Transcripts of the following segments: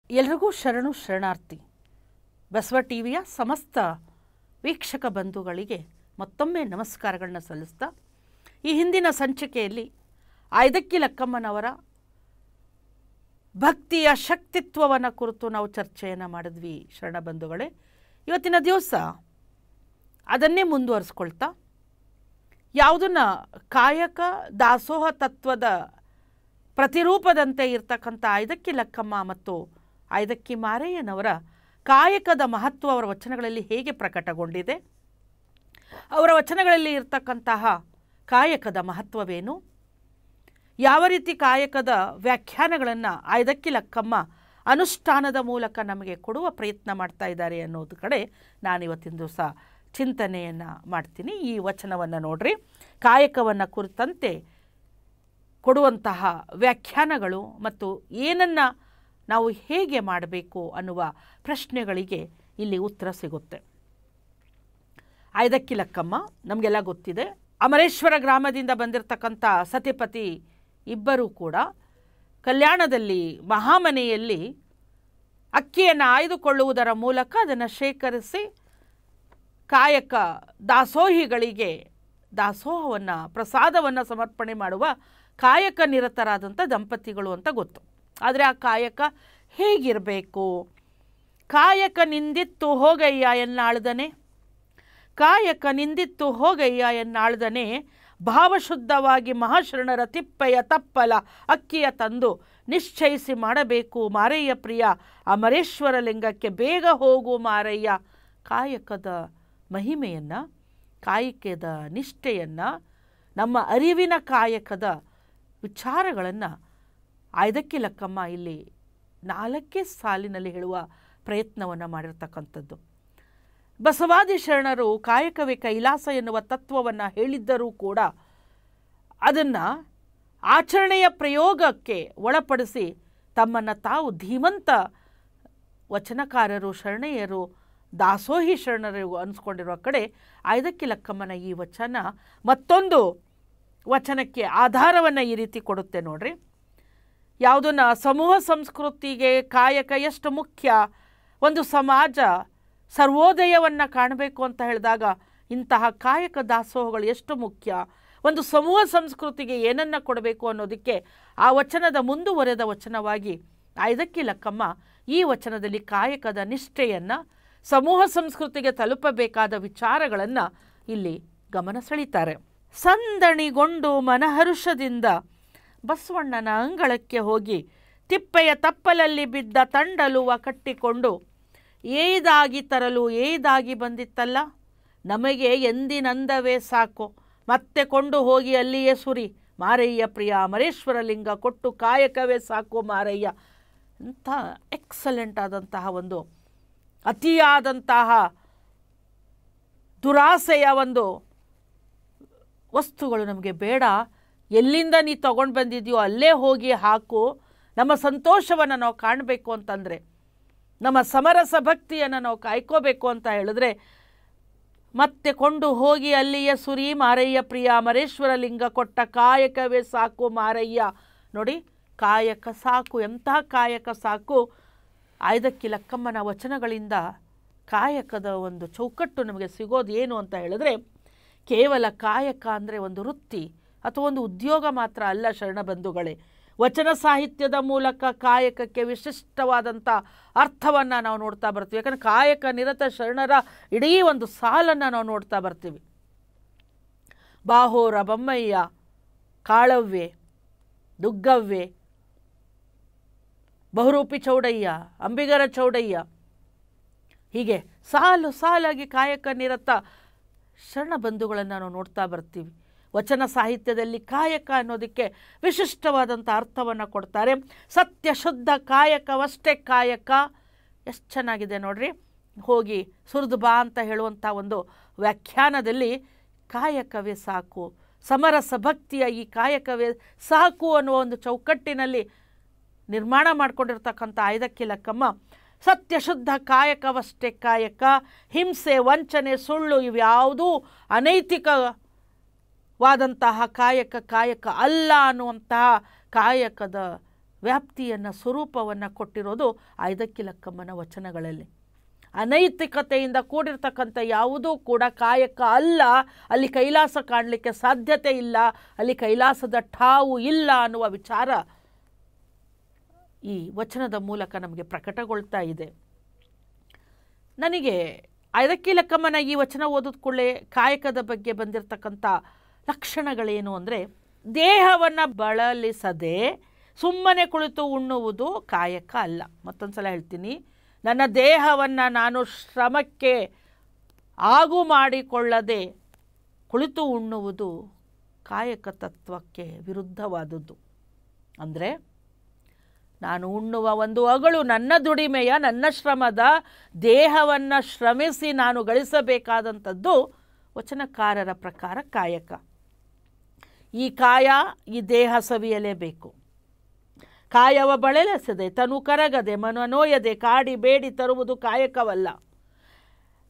ಎಲ್ರಿಗೂ ಶರಣು ಶರಣಾರ್ಥಿ. ಬಸವ ಟಿವಿಯ ಸಮಸ್ತ ವೀಕ್ಷಕ ಬಂಧುಗಳಿಗೆ ಮತ್ತೊಮ್ಮೆ ನಮಸ್ಕಾರಗಳನ್ನ ಸಲ್ಲಿಸ್ತಾ, ಈ ಹಿಂದಿನ ಸಂಚಿಕೆಯಲ್ಲಿ ಐದಕ್ಕಿ ಲಕ್ಕಮ್ಮನವರ ಭಕ್ತಿಯ ಶಕ್ತಿತ್ವವನ್ನು ಕುರಿತು ನಾವು ಚರ್ಚೆಯನ್ನು ಮಾಡಿದ್ವಿ ಶರಣ ಬಂಧುಗಳೇ. ಇವತ್ತಿನ ದಿವಸ ಅದನ್ನೇ ಮುಂದುವರಿಸ್ಕೊಳ್ತಾ, ಯಾವುದನ್ನು ಕಾಯಕ ದಾಸೋಹ ತತ್ವದ ಪ್ರತಿರೂಪದಂತೆ ಇರ್ತಕ್ಕಂಥ ಐದಕ್ಕಿ ಲಕ್ಕಮ್ಮ ಮತ್ತು ಐದಕ್ಕಿ ಮಾರಯ್ಯನವರ ಕಾಯಕದ ಮಹತ್ವ ಅವರ ವಚನಗಳಲ್ಲಿ ಹೇಗೆ ಪ್ರಕಟಗೊಂಡಿದೆ, ಅವರ ವಚನಗಳಲ್ಲಿ ಇರ್ತಕ್ಕಂತಹ ಕಾಯಕದ ಮಹತ್ವವೇನು, ಯಾವ ರೀತಿ ಕಾಯಕದ ವ್ಯಾಖ್ಯಾನಗಳನ್ನು ಐದಕ್ಕಿ ಲಕ್ಕಮ್ಮ ಅನುಷ್ಠಾನದ ಮೂಲಕ ನಮಗೆ ಕೊಡುವ ಪ್ರಯತ್ನ ಮಾಡ್ತಾ ಇದ್ದಾರೆ ಅನ್ನೋದು ಕಡೆ ನಾನಿವತ್ತಿನ ದಿವಸ ಚಿಂತನೆಯನ್ನು ಮಾಡ್ತೀನಿ. ಈ ವಚನವನ್ನು ನೋಡ್ರಿ, ಕಾಯಕವನ್ನು ಕುರಿತಂತೆ ಕೊಡುವಂತಹ ವ್ಯಾಖ್ಯಾನಗಳು ಮತ್ತು ಏನನ್ನು ನಾವು ಹೇಗೆ ಮಾಡಬೇಕು ಅನ್ನುವ ಪ್ರಶ್ನೆಗಳಿಗೆ ಇಲ್ಲಿ ಉತ್ತರ ಸಿಗುತ್ತೆ. ಐದಕ್ಕಿ ಲಕ್ಕಮ್ಮ ನಮಗೆಲ್ಲ ಗೊತ್ತಿದೆ, ಅಮರೇಶ್ವರ ಗ್ರಾಮದಿಂದ ಬಂದಿರತಕ್ಕಂಥ ಸತಿಪತಿ ಇಬ್ಬರೂ ಕೂಡ ಕಲ್ಯಾಣದಲ್ಲಿ ಮಹಾಮನೆಯಲ್ಲಿ ಅಕ್ಕಿಯನ್ನು ಆಯ್ದುಕೊಳ್ಳುವುದರ ಮೂಲಕ ಅದನ್ನು ಶೇಖರಿಸಿ ಕಾಯಕ ದಾಸೋಹಿಗಳಿಗೆ ದಾಸೋಹವನ್ನು ಪ್ರಸಾದವನ್ನು ಸಮರ್ಪಣೆ ಮಾಡುವ ಕಾಯಕ ನಿರತರಾದಂಥ ದಂಪತಿಗಳು ಅಂತ ಗೊತ್ತು. ಆದರೆ ಆ ಕಾಯಕ ಹೇಗಿರಬೇಕು? ಕಾಯಕ ನಿಂದಿತ್ತು ಹೋಗಯ್ಯ ಎನ್ನಾಳ್ದನೆ, ಕಾಯಕ ನಿಂದಿತ್ತು ಹೋಗಯ್ಯ ಎನ್ನಾಳ್ದನೆ, ಭಾವಶುದ್ಧವಾಗಿ ಮಹಾಶರಣರ ತಿಪ್ಪೆಯ ತಪ್ಪಲ ಅಕ್ಕಿಯ ತಂದು ನಿಶ್ಚಯಿಸಿ ಮಾಡಬೇಕು ಮಾರಯ್ಯ ಪ್ರಿಯ ಅಮರೇಶ್ವರ ಲಿಂಗಕ್ಕೆ ಬೇಗ ಹೋಗು ಮಾರಯ್ಯ. ಕಾಯಕದ ಮಹಿಮೆಯನ್ನು, ಕಾಯಕದ ನಿಷ್ಠೆಯನ್ನು, ನಮ್ಮ ಅರಿವಿನ ಕಾಯಕದ ವಿಚಾರಗಳನ್ನು ಐದಕ್ಕಿ ಲಕ್ಕಮ್ಮ ಇಲ್ಲಿ 4 ಸಾಲಿನಲ್ಲಿ ಹೇಳುವ ಪ್ರಯತ್ನವನ್ನು ಮಾಡಿರ್ತಕ್ಕಂಥದ್ದು. ಬಸವಾದಿ ಶರಣರು ಕಾಯಕವೇ ಕೈಲಾಸ ಎನ್ನುವ ತತ್ವವನ್ನು ಹೇಳಿದ್ದರೂ ಕೂಡ ಅದನ್ನು ಆಚರಣೆಯ ಪ್ರಯೋಗಕ್ಕೆ ಒಳಪಡಿಸಿ ತಮ್ಮನ್ನು ತಾವು ಧೀಮಂತ ವಚನಕಾರರು, ಶರಣೆಯರು, ದಾಸೋಹಿ ಶರಣರು ಅನಿಸ್ಕೊಂಡಿರುವ ಕಡೆ ಐದಕ್ಕಿ ಲಕ್ಕಮ್ಮನ ಈ ವಚನ ಮತ್ತೊಂದು ವಚನಕ್ಕೆ ಆಧಾರವನ್ನು ಈ ರೀತಿ ಕೊಡುತ್ತೆ ನೋಡ್ರಿ. ಯಾವುದನ್ನು ಸಮೂಹ ಸಂಸ್ಕೃತಿಗೆ ಕಾಯಕ ಎಷ್ಟು ಮುಖ್ಯ, ಒಂದು ಸಮಾಜ ಸರ್ವೋದಯವನ್ನು ಕಾಣಬೇಕು ಅಂತ ಹೇಳಿದಾಗ ಇಂತಹ ಕಾಯಕ ದಾಸೋಹಗಳು ಎಷ್ಟು ಮುಖ್ಯ, ಒಂದು ಸಮೂಹ ಸಂಸ್ಕೃತಿಗೆ ಏನನ್ನು ಕೊಡಬೇಕು ಅನ್ನೋದಕ್ಕೆ ಆ ವಚನದ ಮುಂದುವರೆದ ವಚನವಾಗಿ ಐದಕ್ಕಿ ಲಕ್ಕಮ್ಮ ಈ ವಚನದಲ್ಲಿ ಕಾಯಕದ ನಿಷ್ಠೆಯನ್ನು, ಸಮೂಹ ಸಂಸ್ಕೃತಿಗೆ ತಲುಪಬೇಕಾದ ವಿಚಾರಗಳನ್ನು ಇಲ್ಲಿ ಗಮನ ಸೆಳೀತಾರೆ. ಸಂದಣಿಗೊಂಡು ಮನಹರುಷದಿಂದ ಬಸವಣ್ಣನ ಅಂಗಳಕ್ಕೆ ಹೋಗಿ ತಿಪ್ಪೆಯ ತಪ್ಪಲಲ್ಲಿ ಬಿದ್ದ ತಂಡಲುವ ಕಟ್ಟಿಕೊಂಡು ಏದಾಗಿ ತರಲು ಏದಾಗಿ ಬಂದಿತ್ತಲ್ಲ, ನಮಗೆ ಎಂದಿನಂದವೇ ಸಾಕು, ಮತ್ತೆ ಕೊಂಡು ಹೋಗಿ ಅಲ್ಲಿಯೇ ಸುರಿ ಮಾರಯ್ಯ ಪ್ರಿಯ ಅಮರೇಶ್ವರ ಲಿಂಗ ಕೊಟ್ಟು ಕಾಯಕವೇ ಸಾಕು ಮಾರಯ್ಯ. ಇಂಥ ಎಕ್ಸಲೆಂಟ್ ಆದಂತಹ ಒಂದು ಅತಿಯಾದಂತಹ ದುರಾಸೆಯ ಒಂದು ವಸ್ತುಗಳು ನಮಗೆ ಬೇಡ. ಎಲ್ಲಿಂದ ನೀ ತಗೊಂಡು ಬಂದಿದೆಯೋ ಅಲ್ಲೇ ಹೋಗಿ ಹಾಕು. ನಮ್ಮ ಸಂತೋಷವನ್ನು ನಾವು ಕಾಣಬೇಕು ಅಂತಂದರೆ, ನಮ್ಮ ಸಮರಸ ಭಕ್ತಿಯನ್ನು ನಾವು ಕಾಯ್ಕೋಬೇಕು ಅಂತ ಹೇಳಿದ್ರೆ, ಮತ್ತೆ ಕೊಂಡು ಹೋಗಿ ಅಲ್ಲಿಯೇ ಸುರಿ ಮಾರಯ್ಯ ಪ್ರಿಯ ಅಮರೇಶ್ವರ ಲಿಂಗ ಕೊಟ್ಟ ಕಾಯಕವೇ ಸಾಕು ಮಾರಯ್ಯ. ನೋಡಿ, ಕಾಯಕ ಸಾಕು. ಎಂತಹ ಕಾಯಕ ಸಾಕು? ಐದಕ್ಕಿ ಲಕ್ಕಮ್ಮನ ವಚನಗಳಿಂದ ಕಾಯಕದ ಒಂದು ಚೌಕಟ್ಟು ನಮಗೆ ಸಿಗೋದು ಏನು ಅಂತ ಹೇಳಿದ್ರೆ, ಕೇವಲ ಕಾಯಕ ಅಂದರೆ ಒಂದು ವೃತ್ತಿ ಅಥವಾ ಒಂದು ಉದ್ಯೋಗ ಮಾತ್ರ ಅಲ್ಲ ಶರಣ ಬಂಧುಗಳೇ. ವಚನ ಸಾಹಿತ್ಯದ ಮೂಲಕ ಕಾಯಕಕ್ಕೆ ವಿಶಿಷ್ಟವಾದಂಥ ಅರ್ಥವನ್ನು ನಾವು ನೋಡ್ತಾ ಬರ್ತೀವಿ. ಯಾಕಂದರೆ ಕಾಯಕ ನಿರತ ಶರಣರ ಇಡೀ ಒಂದು ಸಾಲನ್ನು ನಾವು ನೋಡ್ತಾ ಬರ್ತೀವಿ. ಬಾಹೋರ ಬೊಮ್ಮಯ್ಯ, ಕಾಳವ್ವೆ, ದುಗ್ಗವ್ವೆ, ಬಹುರೂಪಿ ಚೌಡಯ್ಯ, ಅಂಬಿಗರ ಚೌಡಯ್ಯ, ಹೀಗೆ ಸಾಲು ಸಾಲಾಗಿ ಕಾಯಕ ನಿರತ ಶರಣ ಬಂಧುಗಳನ್ನು ನಾವು ನೋಡ್ತಾ ಬರ್ತೀವಿ. ವಚನ ಸಾಹಿತ್ಯದಲ್ಲಿ ಕಾಯಕ ಅನ್ನೋದಕ್ಕೆ ವಿಶಿಷ್ಟವಾದಂಥ ಅರ್ಥವನ್ನು ಕೊಡ್ತಾರೆ. ಸತ್ಯ ಶುದ್ಧ ಕಾಯಕವಷ್ಟೇ ಕಾಯಕ. ಎಷ್ಟು ಚೆನ್ನಾಗಿದೆ ನೋಡ್ರಿ. ಹೋಗಿ ಸುರಿದು ಬಾ ಅಂತ ಹೇಳುವಂಥ ಒಂದು ವ್ಯಾಖ್ಯಾನದಲ್ಲಿ ಕಾಯಕವೇ ಸಾಕು, ಸಮರಸ ಭಕ್ತಿಯ ಈ ಕಾಯಕವೇ ಸಾಕು ಅನ್ನುವ ಒಂದು ಚೌಕಟ್ಟಿನಲ್ಲಿ ನಿರ್ಮಾಣ ಮಾಡಿಕೊಂಡಿರ್ತಕ್ಕಂಥ ಐದಕ್ಕಿ ಲಕ್ಕಮ್ಮ ಸತ್ಯ ಶುದ್ಧ ಕಾಯಕವಷ್ಟೇ ಕಾಯಕ, ಹಿಂಸೆ, ವಂಚನೆ, ಸುಳ್ಳು ಇವ್ಯಾವುದೂ ಅನೈತಿಕವಾದಂತಹ ಕಾಯಕ ಅಲ್ಲ ಅನ್ನುವಂತಹ ಕಾಯಕದ ವ್ಯಾಪ್ತಿಯನ್ನು ಸ್ವರೂಪವನ್ನು ಕೊಟ್ಟಿರೋದು ಐದಕ್ಕಿಲಕ್ಕಮ್ಮನ ವಚನಗಳಲ್ಲಿ. ಅನೈತಿಕತೆಯಿಂದ ಕೂಡಿರ್ತಕ್ಕಂಥ ಯಾವುದೂ ಕೂಡ ಕಾಯಕ ಅಲ್ಲ, ಅಲ್ಲಿ ಕೈಲಾಸ ಕಾಣಲಿಕ್ಕೆ ಸಾಧ್ಯತೆ ಇಲ್ಲ, ಅಲ್ಲಿ ಕೈಲಾಸದ ಠಾವು ಇಲ್ಲ ಅನ್ನುವ ವಿಚಾರ ಈ ವಚನದ ಮೂಲಕ ನಮಗೆ ಪ್ರಕಟಗೊಳ್ತಾ ಇದೆ. ನನಗೆ ಐದಕ್ಕಿಲಕ್ಕಮ್ಮನ ಈ ವಚನ ಓದಿದ ಕೂಡಲೇ ಕಾಯಕದ ಬಗ್ಗೆ ಬಂದಿರತಕ್ಕಂಥ ಲಕ್ಷಣಗಳೇನು ಅಂದರೆ, ದೇಹವನ್ನು ಬಳಲಿಸದೆ ಸುಮ್ಮನೆ ಕುಳಿತು ಉಣ್ಣುವುದು ಕಾಯಕ ಅಲ್ಲ. ಮತ್ತೊಂದು ಸಲ ಹೇಳ್ತೀನಿ, ನನ್ನ ದೇಹವನ್ನು ನಾನು ಶ್ರಮಕ್ಕೆ ಆಗು ಮಾಡಿಕೊಳ್ಳದೆ ಕುಳಿತು ಉಣ್ಣುವುದು ಕಾಯಕ ತತ್ವಕ್ಕೆ ವಿರುದ್ಧವಾದದ್ದು. ಅಂದರೆ ನಾನು ಉಣ್ಣುವ ಒಂದು ಅಗಳು ನನ್ನ ದುಡಿಮೆಯ, ನನ್ನ ಶ್ರಮದ, ದೇಹವನ್ನು ಶ್ರಮಿಸಿ ನಾನು ಗಳಿಸಬೇಕಾದಂಥದ್ದು ವಚನಕಾರರ ಪ್ರಕಾರ ಕಾಯಕ. ಈ ಕಾಯ, ಈ ದೇಹ ಸವಿಯಲೇಬೇಕು. ಕಾಯವ ಬಳಲಿಸದೆ ತನು ಕರಗದೆ ಮನನೋಯದೆ ಕಾಡಿ ಬೇಡಿ ತರುವುದು ಕಾಯಕವಲ್ಲ.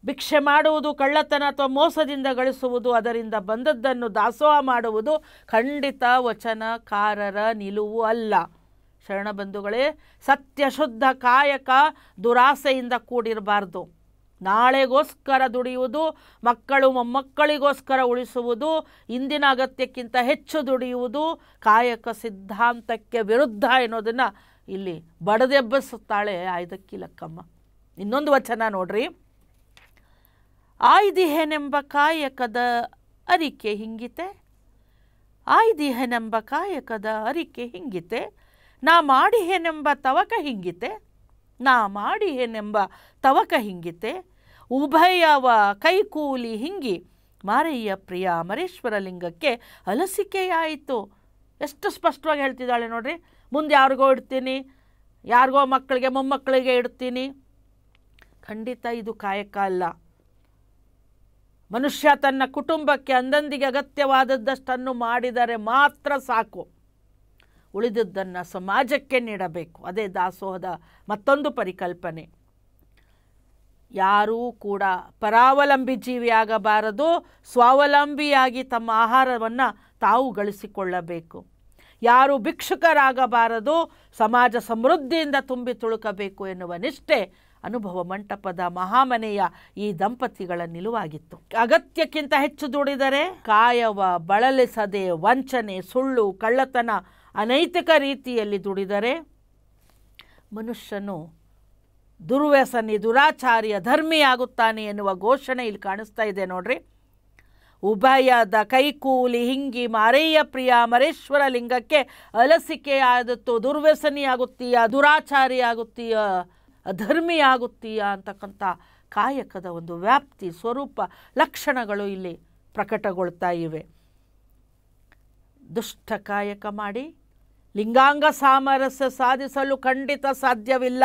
ಭಿಕ್ಷೆ ಮಾಡುವುದು, ಕಳ್ಳತನ ಅಥವಾ ಮೋಸದಿಂದ ಗಳಿಸುವುದು, ಅದರಿಂದ ಬಂದದ್ದನ್ನು ದಾಸೋಹ ಮಾಡುವುದು ಖಂಡಿತ ವಚನಕಾರರ ನಿಲುವು ಅಲ್ಲ. ಶರಣಬಂಧುಗಳೇ, ಸತ್ಯಶುದ್ಧ ಕಾಯಕ ದುರಾಸೆಯಿಂದ ಕೂಡಿರಬಾರ್ದು. ನಾಳೆಗೋಸ್ಕರ ದುಡಿಯುವುದು, ಮಕ್ಕಳು ಮೊಮ್ಮಕ್ಕಳಿಗೋಸ್ಕರ ಉಳಿಸುವುದು, ಇಂದಿನ ಅಗತ್ಯಕ್ಕಿಂತ ಹೆಚ್ಚು ದುಡಿಯುವುದು ಕಾಯಕ ಸಿದ್ಧಾಂತಕ್ಕೆ ವಿರುದ್ಧ ಎನ್ನುವುದನ್ನು ಇಲ್ಲಿ ಬಡದೆಬ್ಬಿಸುತ್ತಾಳೆ ಐದಕ್ಕಿಲಕ್ಕಮ್ಮ. ಇನ್ನೊಂದು ವಚನ ನೋಡ್ರಿ, ಆಯ್ದಿಹೆನೆಂಬ ಕಾಯಕದ ಅರಿಕೆ ಹಿಂಗಿತೆ, ಆಯ್ದಿಹೆನೆಂಬ ಕಾಯಕದ ಅರಿಕೆ ಹಿಂಗಿತೆ, ನಾ ಮಾಡಿಹೆನೆಂಬ ತವಕ ಹಿಂಗಿತೆ, ನಾ ಮಾಡಿಹೆನೆಂಬ ತವಕ ಹಿಂಗಿತೆ, ಉಭಯವ ಕೈಕೂಲಿ ಹಿಂಗಿ ಮಾರಯ್ಯ ಪ್ರಿಯ ಅಮರೇಶ್ವರ ಲಿಂಗಕ್ಕೆ ಅಲಸಿಕೆಯಾಯಿತು. ಎಷ್ಟು ಸ್ಪಷ್ಟವಾಗಿ ಹೇಳ್ತಿದ್ದಾಳೆ ನೋಡ್ರಿ. ಮುಂದೆ ಯಾರಿಗೋ ಇಡ್ತೀನಿ, ಯಾರಿಗೋ ಮಕ್ಕಳಿಗೆ ಮೊಮ್ಮಕ್ಕಳಿಗೆ ಇಡ್ತೀನಿ. ಖಂಡಿತ ಇದು ಕಾಯಕ ಅಲ್ಲ. ಮನುಷ್ಯ ತನ್ನ ಕುಟುಂಬಕ್ಕೆ ಅಂದಂದಿಗೆ ಅಗತ್ಯವಾದದ್ದಷ್ಟನ್ನು ಮಾಡಿದರೆ ಮಾತ್ರ ಸಾಕು, ಉಳಿದದ್ದನ್ನು ಸಮಾಜಕ್ಕೆ ನೀಡಬೇಕು. ಅದೇ ದಾಸೋಹದ ಮತ್ತೊಂದು ಪರಿಕಲ್ಪನೆ. ಯಾರೂ ಕೂಡ ಪರಾವಲಂಬಿ ಜೀವಿಯಾಗಬಾರದು, ಸ್ವಾವಲಂಬಿಯಾಗಿ ತಮ್ಮ ಆಹಾರವನ್ನು ತಾವು ಗಳಿಸಿಕೊಳ್ಳಬೇಕು. ಯಾರು ಭಿಕ್ಷುಕರಾಗಬಾರದು, ಸಮಾಜ ಸಮೃದ್ಧಿಯಿಂದ ತುಂಬಿ ತುಳುಕಬೇಕು ಎನ್ನುವ ನಿಷ್ಠೆ ಅನುಭವ ಮಂಟಪದ ಮಹಾಮನೆಯ ಈ ದಂಪತಿಗಳ ನಿಲುವಾಗಿತ್ತು. ಅಗತ್ಯಕ್ಕಿಂತ ಹೆಚ್ಚು ದುಡಿದರೆ, ಕಾಯವ ಬಳಲಿಸದೆ ವಂಚನೆ, ಸುಳ್ಳು, ಕಳ್ಳತನ, ಅನೈತಿಕ ರೀತಿಯಲ್ಲಿ ದುಡಿದರೆ ಮನುಷ್ಯನು ದುರ್ವ್ಯಸನಿ, ದುರಾಚಾರಿ, ಅಧರ್ಮಿಯಾಗುತ್ತಾನೆ ಎನ್ನುವ ಘೋಷಣೆ ಇಲ್ಲಿ ಕಾಣಿಸ್ತಾ ಇದೆ ನೋಡ್ರಿ. ಉಭಯದ ಕೈಕೂಲಿ ಹಿಂಗಿ ಮಾರಯ್ಯ ಪ್ರಿಯ ಅಮರೇಶ್ವರ ಲಿಂಗಕ್ಕೆ ಅಲಸಿಕೆಯಾದತ್ತು. ದುರ್ವ್ಯಸನಿಯಾಗುತ್ತೀಯ, ದುರಾಚಾರಿಯಾಗುತ್ತೀಯ, ಅಧರ್ಮಿಯಾಗುತ್ತೀಯ ಅಂತಕ್ಕಂಥ ಕಾಯಕದ ಒಂದು ವ್ಯಾಪ್ತಿ, ಸ್ವರೂಪ, ಲಕ್ಷಣಗಳು ಇಲ್ಲಿ ಪ್ರಕಟಗೊಳ್ತಾ ಇವೆ. ದುಷ್ಟ ಕಾಯಕ ಮಾಡಿ ಲಿಂಗಾಂಗ ಸಾಮರಸ್ಯ ಸಾಧಿಸಲು ಖಂಡಿತ ಸಾಧ್ಯವಿಲ್ಲ.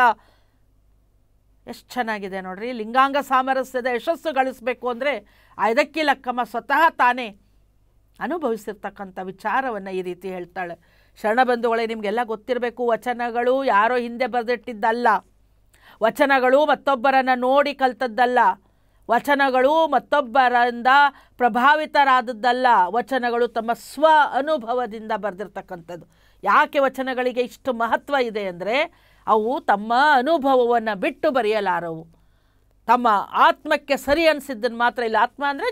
ಎಷ್ಟು ಚೆನ್ನಾಗಿದೆ ನೋಡ್ರಿ. ಲಿಂಗಾಂಗ ಸಾಮರಸ್ಯದ ಯಶಸ್ಸು ಗಳಿಸಬೇಕು ಅಂದರೆ ಐದಕ್ಕಿಲಕ್ಕಮ್ಮ ಸ್ವತಃ ತಾನೇ ಅನುಭವಿಸಿರ್ತಕ್ಕಂಥ ವಿಚಾರವನ್ನು ಈ ರೀತಿ ಹೇಳ್ತಾಳೆ. ಶರಣಬಂಧುಗಳೇ, ನಿಮಗೆಲ್ಲ ಗೊತ್ತಿರಬೇಕು, ವಚನಗಳು ಯಾರೋ ಹಿಂದೆ ಬರೆದಿಟ್ಟಿದ್ದಲ್ಲ, ವಚನಗಳು ಮತ್ತೊಬ್ಬರನ್ನು ನೋಡಿ ಕಲ್ತದ್ದಲ್ಲ, ವಚನಗಳು ಮತ್ತೊಬ್ಬರಿಂದ ಪ್ರಭಾವಿತರಾದದ್ದಲ್ಲ, ವಚನಗಳು ತಮ್ಮ ಸ್ವ ಅನುಭವದಿಂದ ಬರೆದಿರ್ತಕ್ಕಂಥದ್ದು. ಯಾಕೆ ವಚನಗಳಿಗೆ ಇಷ್ಟು ಮಹತ್ವ ಇದೆ ಅಂದರೆ, ಅವು ತಮ್ಮ ಅನುಭವವನ್ನು ಬಿಟ್ಟು ಬರೆಯಲಾರವು. ತಮ್ಮ ಆತ್ಮಕ್ಕೆ ಸರಿ ಅನಿಸಿದ್ದನ್ನು ಮಾತ್ರ. ಇಲ್ಲ, ಆತ್ಮ ಅಂದರೆ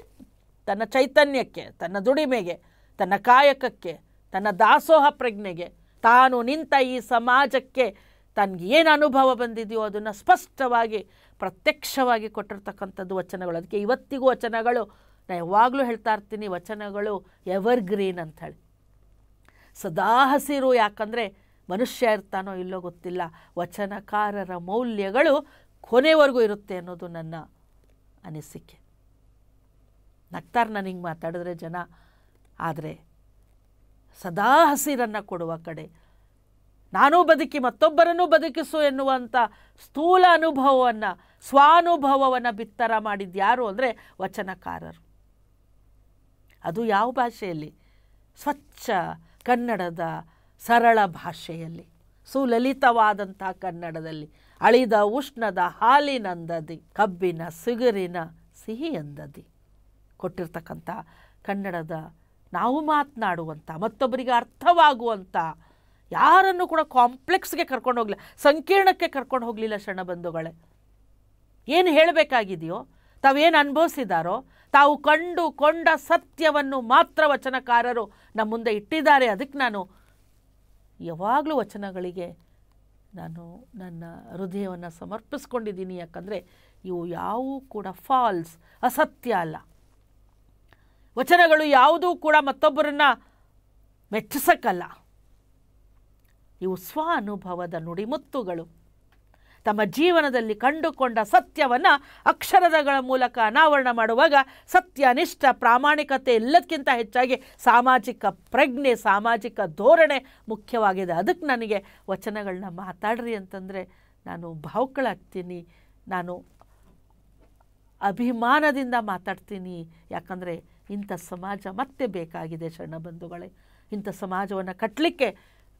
ತನ್ನ ಚೈತನ್ಯಕ್ಕೆ, ತನ್ನ ದುಡಿಮೆಗೆ, ತನ್ನ ಕಾಯಕಕ್ಕೆ, ತನ್ನ ದಾಸೋಹ ಪ್ರಜ್ಞೆಗೆ, ತಾನು ನಿಂತ ಈ ಸಮಾಜಕ್ಕೆ ತನಗೆ ಏನು ಅನುಭವ ಬಂದಿದೆಯೋ ಅದನ್ನು ಸ್ಪಷ್ಟವಾಗಿ ಪ್ರತ್ಯಕ್ಷವಾಗಿ ಕೊಟ್ಟಿರ್ತಕ್ಕಂಥದ್ದು ವಚನಗಳು. ಅದಕ್ಕೆ ಇವತ್ತಿಗೂ ವಚನಗಳು, ನಾನು ಯಾವಾಗಲೂ ಹೇಳ್ತಾ ಇರ್ತೀನಿ, ವಚನಗಳು ಎವರ್ಗ್ರೀನ್ ಅಂಥೇಳಿ, ಸದಾ ಹಸಿರು. ಯಾಕಂದರೆ ಮನುಷ್ಯ ಇರ್ತಾನೋ ಇಲ್ಲೋ ಗೊತ್ತಿಲ್ಲ, ವಚನಕಾರರ ಮೌಲ್ಯಗಳು ಕೊನೆವರೆಗೂ ಇರುತ್ತೆ ಅನ್ನೋದು ನನ್ನ ಅನಿಸಿಕೆ. ನಗ್ತಾರೆ ನಾನು ಹಿಂಗೆ ಮಾತಾಡಿದ್ರೆ ಜನ, ಆದರೆ ಸದಾ ಹಸಿರನ್ನು ಕೊಡುವ ಕಡೆ, ನಾನೂ ಬದುಕಿ ಮತ್ತೊಬ್ಬರನ್ನೂ ಬದುಕಿಸು ಎನ್ನುವಂಥ ಸ್ಥೂಲ ಅನುಭವವನ್ನು, ಸ್ವಾನುಭವವನ್ನು ಬಿತ್ತರ ಮಾಡಿದ್ಯಾರು ಅಂದರೆ ವಚನಕಾರರು. ಅದು ಯಾವ ಭಾಷೆಯಲ್ಲಿ? ಸ್ವಚ್ಛ ಕನ್ನಡದ ಸರಳ ಭಾಷೆಯಲ್ಲಿ, ಸುಲಲಿತವಾದಂಥ ಕನ್ನಡದಲ್ಲಿ, ಅಳಿದ ಉಷ್ಣದ ಹಾಲಿನಂದದಿ, ಕಬ್ಬಿನ ಸಿಗುರಿನ ಸಿಹಿ ಅಂದದಿ ಕೊಟ್ಟಿರ್ತಕ್ಕಂಥ ಕನ್ನಡದ, ನಾವು ಮಾತನಾಡುವಂಥ, ಮತ್ತೊಬ್ಬರಿಗೆ ಅರ್ಥವಾಗುವಂಥ ಯಾರನ್ನು ಕೂಡ ಕಾಂಪ್ಲೆಕ್ಸ್ಗೆ ಕರ್ಕೊಂಡು ಹೋಗಲಿಲ್ಲ, ಸಂಕೀರ್ಣಕ್ಕೆ ಕರ್ಕೊಂಡು ಹೋಗಲಿಲ್ಲ ಶರಣಬಂಧುಗಳೇ. ಏನು ಹೇಳಬೇಕಾಗಿದೆಯೋ, ತಾವೇನು ಅನುಭವಿಸಿದಾರೋ, ತಾವು ಕಂಡುಕೊಂಡ ಸತ್ಯವನ್ನು ಮಾತ್ರ ವಚನಕಾರರು ನಮ್ಮ ಮುಂದೆ ಇಟ್ಟಿದ್ದಾರೆ. ಅದಕ್ಕೆ ನಾನು ಯಾವಾಗಲೂ ವಚನಗಳಿಗೆ ನಾನು ನನ್ನ ಹೃದಯವನ್ನು ಸಮರ್ಪಿಸ್ಕೊಂಡಿದ್ದೀನಿ. ಯಾಕಂದರೆ ಇವು ಯಾವುವು ಕೂಡ ಫಾಲ್ಸ್, ಅಸತ್ಯ ಅಲ್ಲ. ವಚನಗಳು ಯಾವುದೂ ಕೂಡ ಮತ್ತೊಬ್ಬರನ್ನು ಮೆಚ್ಚಿಸಕ್ಕಲ್ಲ. ಇವು ಸ್ವ ಅನುಭವದ ನುಡಿಮುತ್ತುಗಳು. ತಮ್ಮ ಜೀವನದಲ್ಲಿ ಕಂಡುಕೊಂಡ ಸತ್ಯವನ್ನು ಅಕ್ಷರಗಳ ಮೂಲಕ ಅನಾವರಣ ಮಾಡುವಾಗ ಸತ್ಯನಿಷ್ಠ ಪ್ರಾಮಾಣಿಕತೆ ಎಲ್ಲಕ್ಕಿಂತ ಹೆಚ್ಚಾಗಿ ಸಾಮಾಜಿಕ ಪ್ರಜ್ಞೆ, ಸಾಮಾಜಿಕ ಧೋರಣೆ ಮುಖ್ಯವಾಗಿದೆ. ಅದಕ್ಕೆ ನನಗೆ ವಚನಗಳನ್ನ ಮಾತಾಡ್ರಿ ಅಂತಂದರೆ ನಾನು ಭಾವುಕಳಾಗ್ತೀನಿ, ನಾನು ಅಭಿಮಾನದಿಂದ ಮಾತಾಡ್ತೀನಿ. ಯಾಕಂದರೆ ಇಂಥ ಸಮಾಜ ಮತ್ತೆ ಬೇಕಾಗಿದೆ ಶರಣಬಂಧುಗಳೇ. ಇಂಥ ಸಮಾಜವನ್ನು ಕಟ್ಟಲಿಕ್ಕೆ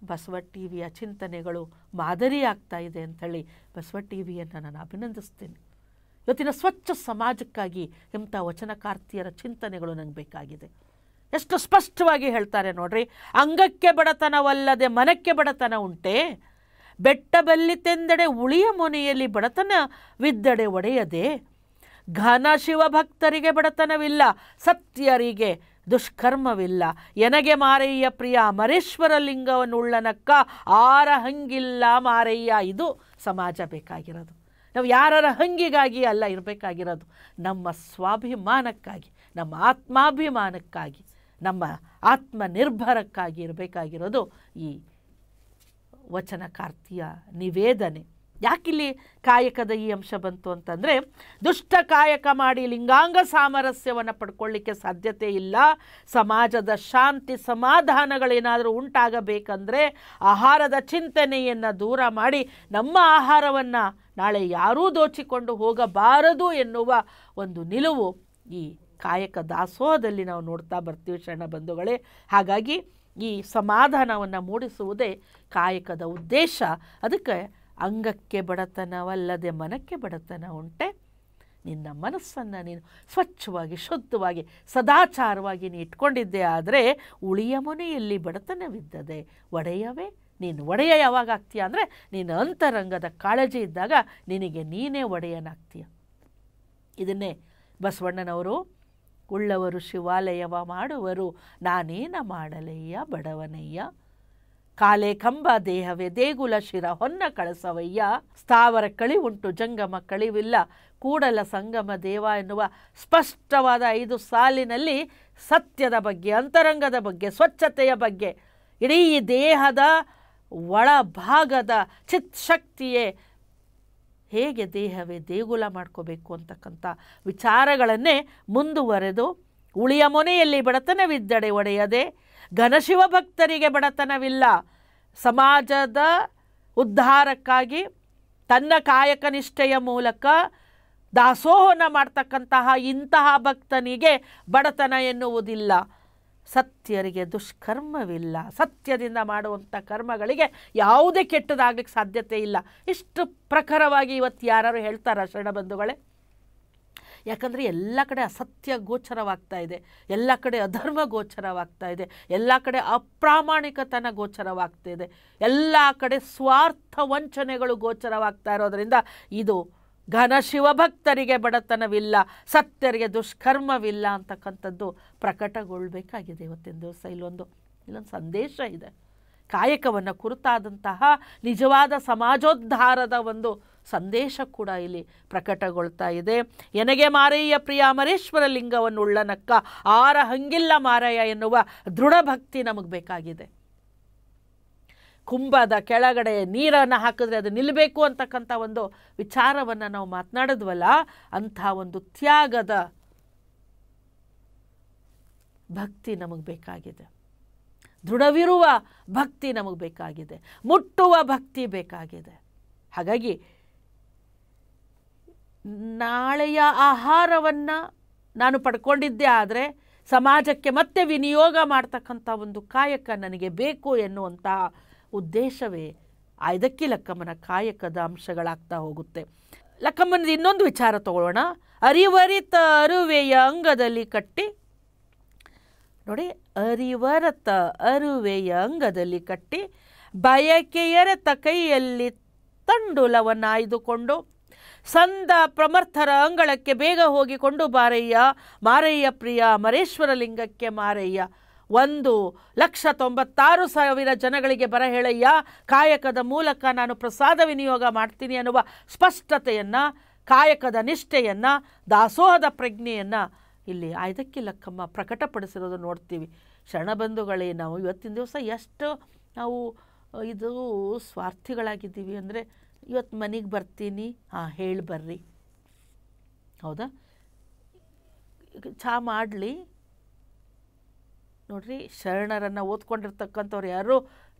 ಬಸವ ಟಿ ವಿಯ ಚಿಂತನೆಗಳು ಮಾದರಿ ಆಗ್ತಾ ಇದೆ ಅಂಥೇಳಿ ಬಸವ ಟಿ ವಿಯನ್ನು ನಾನು ಅಭಿನಂದಿಸ್ತೀನಿ. ಇವತ್ತಿನ ಸ್ವಚ್ಛ ಸಮಾಜಕ್ಕಾಗಿ ಇಂಥ ವಚನಕಾರ್ತಿಯರ ಚಿಂತನೆಗಳು ನನಗೆ ಬೇಕಾಗಿದೆ. ಎಷ್ಟು ಸ್ಪಷ್ಟವಾಗಿ ಹೇಳ್ತಾರೆ ನೋಡ್ರಿ. ಅಂಗಕ್ಕೆ ಬಡತನವಲ್ಲದೆ ಮನಕ್ಕೆ ಬಡತನ ಉಂಟೆ, ಬೆಟ್ಟ ಬಲ್ಲಿತೆಂದೆಡೆ ಉಳಿಯ ಮೊನೆಯಲ್ಲಿ ಬಡತನವಿದ್ದಡೆ ಒಡೆಯದೆ, ಘನ ಶಿವಭಕ್ತರಿಗೆ ಬಡತನವಿಲ್ಲ, ಸತ್ಯರಿಗೆ ದುಷ್ಕರ್ಮವಿಲ್ಲ, ಎನಗೆ ಮಾರಯ್ಯ ಪ್ರಿಯ ಅಮರೇಶ್ವರ ಲಿಂಗವನ್ನು ಉಳ್ಳನಕ್ಕ ಆರ ಹಂಗಿಲ್ಲ ಮಾರಯ್ಯ. ಇದು ಸಮಾಜ ಬೇಕಾಗಿರೋದು. ನಾವು ಯಾರರ ಹಂಗಿಗಾಗಿ ಅಲ್ಲ ಇರಬೇಕಾಗಿರೋದು, ನಮ್ಮ ಸ್ವಾಭಿಮಾನಕ್ಕಾಗಿ, ನಮ್ಮ ಆತ್ಮಾಭಿಮಾನಕ್ಕಾಗಿ, ನಮ್ಮ ಆತ್ಮನಿರ್ಭರಕ್ಕಾಗಿ ಇರಬೇಕಾಗಿರೋದು ಈ ವಚನಕಾರ್ತಿಯ ನಿವೇದನೆ. ಯಾಕಿಲ್ಲಿ ಕಾಯಕದ ಈ ಅಂಶ ಬಂತು ಅಂತಂದರೆ, ದುಷ್ಟ ಕಾಯಕ ಮಾಡಿ ಲಿಂಗಾಂಗ ಸಾಮರಸ್ಯವನ್ನು ಪಡ್ಕೊಳ್ಳಿಕ್ಕೆ ಸಾಧ್ಯತೆ ಇಲ್ಲ. ಸಮಾಜದ ಶಾಂತಿ ಸಮಾಧಾನಗಳೇನಾದರೂ ಉಂಟಾಗಬೇಕಂದ್ರೆ ಆಹಾರದ ಚಿಂತನೆಯನ್ನು ದೂರ ಮಾಡಿ ನಮ್ಮ ಆಹಾರವನ್ನು ನಾಳೆ ಯಾರೂ ದೋಚಿಕೊಂಡು ಹೋಗಬಾರದು ಎನ್ನುವ ಒಂದು ನಿಲುವು ಈ ಕಾಯಕ ದಾಸೋಹದಲ್ಲಿ ನಾವು ನೋಡ್ತಾ ಬರ್ತೀವಿ ಶರಣಬಂಧುಗಳೇ. ಹಾಗಾಗಿ ಈ ಸಮಾಧಾನವನ್ನು ಮೂಡಿಸುವುದೇ ಕಾಯಕದ ಉದ್ದೇಶ. ಅದಕ್ಕೆ ಅಂಗಕ್ಕೆ ಬಡತನವಲ್ಲದೆ ಮನಕ್ಕೆ ಬಡತನ ಉಂಟೆ, ನಿನ್ನ ಮನಸ್ಸನ್ನು ನೀನು ಸ್ವಚ್ಛವಾಗಿ ಶುದ್ಧವಾಗಿ ಸದಾಚಾರವಾಗಿ ನೀನು ಇಟ್ಕೊಂಡಿದ್ದೆ ಆದರೆ ಉಳಿಯ ಮೊನೆಯಲ್ಲಿ ಬಡತನವಿದ್ದದೆ ಒಡೆಯವೇ. ನೀನು ಒಡೆಯ ಯಾವಾಗ ಆಗ್ತೀಯ ಅಂದರೆ ನೀನು ಅಂತರಂಗದ ಕಾಳಜಿ ಇದ್ದಾಗ ನಿನಗೆ ನೀನೇ ಒಡೆಯನಾಗ್ತೀಯ. ಇದನ್ನೇ ಬಸವಣ್ಣನವರು ಉಳ್ಳವರು ಶಿವಾಲಯವ ಮಾಡುವರು, ನಾನೇನ ಮಾಡಲಯ್ಯ ಬಡವನಯ್ಯ, ಕಾಲೆ ಕಂಬ ದೇಹವೇ ದೇಗುಲ ಶಿರ ಹೊನ್ನ ಕಳಸವಯ್ಯ, ಸ್ಥಾವರ ಕಳಿವುಂಟು ಜಂಗಮ ಕಳಿವಿಲ್ಲ, ಕೂಡಲ ಸಂಗಮ ದೇವ ಎನ್ನುವ ಸ್ಪಷ್ಟವಾದ 5 ಸಾಲಿನಲ್ಲಿ ಸತ್ಯದ ಬಗ್ಗೆ, ಅಂತರಂಗದ ಬಗ್ಗೆ, ಸ್ವಚ್ಛತೆಯ ಬಗ್ಗೆ, ಇಡೀ ದೇಹದ ಒಳಭಾಗದ ಚಿತ್ಶಕ್ತಿಯೇ ಹೇಗೆ ದೇಹವೇ ದೇಗುಲ ಮಾಡ್ಕೋಬೇಕು ಅಂತಕ್ಕಂಥ ವಿಚಾರಗಳನ್ನೇ ಮುಂದುವರೆದು, ಉಳಿಯ ಮೊನೆಯಲ್ಲಿ ಬಡತನವಿದ್ದಡೆ ಒಡೆಯದೆ, ಘನಶಿವ ಭಕ್ತರಿಗೆ ಬಡತನವಿಲ್ಲ, ಸಮಾಜದ ಉದ್ಧಾರಕ್ಕಾಗಿ ತನ್ನ ಕಾಯಕ ನಿಷ್ಠೆಯ ಮೂಲಕ ದಾಸೋಹನ ಮಾಡ್ತಕ್ಕಂತಹ ಇಂತಹ ಭಕ್ತನಿಗೆ ಬಡತನ ಎನ್ನುವುದಿಲ್ಲ. ಸತ್ಯರಿಗೆ ದುಷ್ಕರ್ಮವಿಲ್ಲ, ಸತ್ಯದಿಂದ ಮಾಡುವಂಥ ಕರ್ಮಗಳಿಗೆ ಯಾವುದೇ ಕೆಟ್ಟದಾಗಲಿಕ್ಕೆ ಸಾಧ್ಯತೆ ಇಲ್ಲ. ಇಷ್ಟು ಪ್ರಖರವಾಗಿ ಇವತ್ತು ಯಾರು ಹೇಳ್ತಾರ ಶರಣಬಂಧುಗಳೇ? ಯಾಕಂದರೆ ಎಲ್ಲ ಕಡೆ ಅಸತ್ಯ ಗೋಚರವಾಗ್ತಾ ಇದೆ, ಎಲ್ಲ ಕಡೆ ಅಧರ್ಮ ಗೋಚರವಾಗ್ತಾ ಇದೆ, ಎಲ್ಲ ಕಡೆ ಅಪ್ರಾಮಾಣಿಕತನ ಗೋಚರವಾಗ್ತಾ ಇದೆ, ಎಲ್ಲ ಕಡೆ ಸ್ವಾರ್ಥ ವಂಚನೆಗಳು ಗೋಚರವಾಗ್ತಾ ಇರೋದರಿಂದ ಇದು ಘನ ಶಿವಭಕ್ತರಿಗೆ ಬಡತನವಿಲ್ಲ, ಸತ್ಯರಿಗೆ ದುಷ್ಕರ್ಮವಿಲ್ಲ ಅಂತಕ್ಕಂಥದ್ದು ಪ್ರಕಟಗೊಳ್ಳಬೇಕಾಗಿದೆ. ಇವತ್ತಿನ ದಿವಸ ಇಲ್ಲೊಂದು ಸಂದೇಶ ಇದೆ. ಕಾಯಕವನ್ನು ಕುರಿತಾದಂತಹ ನಿಜವಾದ ಸಮಾಜೋದ್ಧಾರದ ಒಂದು ಸಂದೇಶ ಕೂಡ ಇಲ್ಲಿ ಪ್ರಕಟಗೊಳ್ತಾ ಇದೆ. ಎನಗೆ ಮಾರಯ್ಯ ಪ್ರಿಯ ಅಮರೇಶ್ವರ ಲಿಂಗವನ್ನು ಉಳ್ಳನಕ್ಕ ಆರ ಹಂಗಿಲ್ಲ ಮಾರಯ್ಯ ಎನ್ನುವ ದೃಢ ಭಕ್ತಿ ನಮಗೆ ಬೇಕಾಗಿದೆ. ಕುಂಭದ ಕೆಳಗಡೆ ನೀರನ್ನು ಹಾಕಿದ್ರೆ ಅದು ನಿಲ್ಲಬೇಕು ಅಂತಕ್ಕಂಥ ಒಂದು ವಿಚಾರವನ್ನು ನಾವು ಮಾತನಾಡಿದ್ವಲ್ಲ, ಅಂಥ ಒಂದು ತ್ಯಾಗದ ಭಕ್ತಿ ನಮಗೆ ಬೇಕಾಗಿದೆ. ದೃಢವಿರುವ ಭಕ್ತಿ ನಮಗೆ ಬೇಕಾಗಿದೆ, ಮುಟ್ಟುವ ಭಕ್ತಿ ಬೇಕಾಗಿದೆ. ಹಾಗಾಗಿ ನಾಳೆಯ ಆಹಾರವನ್ನು ನಾನು ಪಡ್ಕೊಂಡಿದ್ದೆ ಆದರೆ ಸಮಾಜಕ್ಕೆ ಮತ್ತೆ ವಿನಿಯೋಗ ಮಾಡ್ತಕ್ಕಂಥ ಒಂದು ಕಾಯಕ ನನಗೆ ಬೇಕು ಎನ್ನುವಂತಹ ಉದ್ದೇಶವೇ ಇದಕ್ಕೆ ಲಕ್ಕಮ್ಮನ ಕಾಯಕದ ಅಂಶಗಳಾಗ್ತಾ ಹೋಗುತ್ತೆ. ಲಕ್ಕಮ್ಮನದು ಇನ್ನೊಂದು ವಿಚಾರ ತಗೊಳ್ಳೋಣ. ಅರಿವರಿತ ಅರುವೆಯ ಅಂಗದಲ್ಲಿ ಕಟ್ಟಿ ನೋಡಿ, ಅರಿವರತ ಅರುವೆಯ ಅಂಗದಲ್ಲಿ ಕಟ್ಟಿ ಬಯಕೆಯರೆತ ಕೈಯಲ್ಲಿ ತಂಡುಲವನ್ನಾಯ್ದುಕೊಂಡು ಸಂದ ಪ್ರಮರ್ಥರ ಅಂಗಳಕ್ಕೆ ಬೇಗ ಹೋಗಿಕೊಂಡು ಬಾರಯ್ಯ ಮಾರಯ್ಯ ಪ್ರಿಯ ಮರೇಶ್ವರ ಲಿಂಗಕ್ಕೆ ಮಾರಯ್ಯ. 1,96,000 ಜನಗಳಿಗೆ ಬರ ಹೇಳಯ್ಯ, ಕಾಯಕದ ಮೂಲಕ ನಾನು ಪ್ರಸಾದ ವಿನಿಯೋಗ ಮಾಡ್ತೀನಿ ಅನ್ನುವ ಸ್ಪಷ್ಟತೆಯನ್ನು, ಕಾಯಕದ ನಿಷ್ಠೆಯನ್ನು, ದಾಸೋಹದ ಪ್ರಜ್ಞೆಯನ್ನು ಇಲ್ಲಿ ಆಯ್ದಕ್ಕಿಲಕ್ಕಮ್ಮ ಪ್ರಕಟಪಡಿಸಿರೋದು ನೋಡ್ತೀವಿ. ಶರಣಬಂಧುಗಳೇ, ನಾವು ಇವತ್ತಿನ ದಿವಸ ಎಷ್ಟು ನಾವು ಇದು ಸ್ವಾರ್ಥಿಗಳಾಗಿದ್ದೀವಿ ಅಂದರೆ, ಇವತ್ತು ಮನೆಗೆ ಬರ್ತೀನಿ, ಹೇಳಿ ಬರ್ರಿ, ಹೌದಾ, ಚಹಾ ಮಾಡಲಿ ನೋಡ್ರಿ. ಶರಣರನ್ನು ಓದ್ಕೊಂಡಿರ್ತಕ್ಕಂಥವ್ರು ಯಾರು